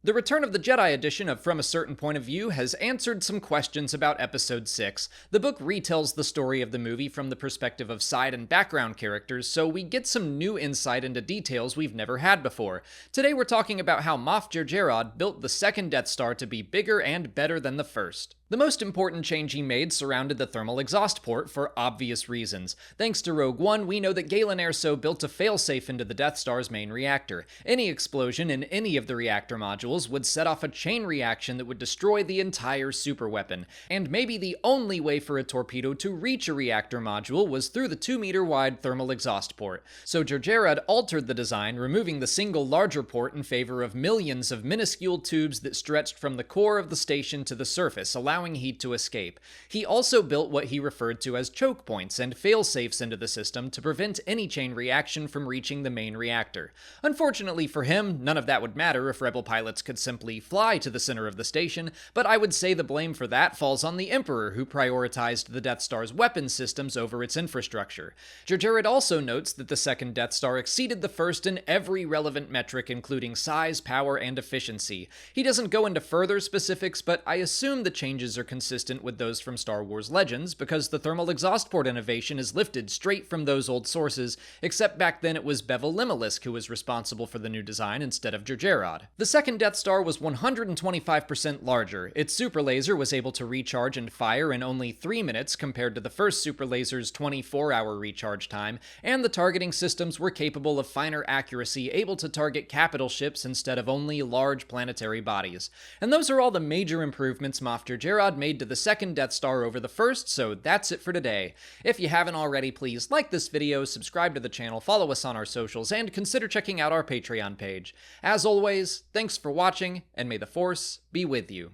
The Return of the Jedi edition of From a Certain Point of View has answered some questions about Episode 6. The book retells the story of the movie from the perspective of side and background characters, so we get some new insight into details we've never had before. Today we're talking about how Moff Jerjerrod built the second Death Star to be bigger and better than the first. The most important change he made surrounded the thermal exhaust port for obvious reasons. Thanks to Rogue One, we know that Galen Erso built a failsafe into the Death Star's main reactor. Any explosion in any of the reactor modules would set off a chain reaction that would destroy the entire superweapon. And maybe the only way for a torpedo to reach a reactor module was through the 2-meter wide thermal exhaust port. So Jerjerrod altered the design, removing the single larger port in favor of millions of minuscule tubes that stretched from the core of the station to the surface, allowing heat to escape. He also built what he referred to as choke points and fail-safes into the system to prevent any chain reaction from reaching the main reactor. Unfortunately for him, none of that would matter if Rebel pilots could simply fly to the center of the station, but I would say the blame for that falls on the Emperor, who prioritized the Death Star's weapon systems over its infrastructure. Jerjerrod also notes that the second Death Star exceeded the first in every relevant metric, including size, power, and efficiency. He doesn't go into further specifics, but I assume the changes are consistent with those from Star Wars Legends, because the thermal exhaust port innovation is lifted straight from those old sources, except back then it was Bevel Limelisk who was responsible for the new design instead of Jerjerrod. The second Death Star was 125% larger. Its super laser was able to recharge and fire in only 3 minutes compared to the first super laser's 24-hour recharge time, and the targeting systems were capable of finer accuracy, able to target capital ships instead of only large planetary bodies. And those are all the major improvements Moff Jerjerrod made to the second Death Star over the first, so that's it for today. If you haven't already, please like this video, subscribe to the channel, follow us on our socials, and consider checking out our Patreon page. As always, thanks for watching, and may the Force be with you.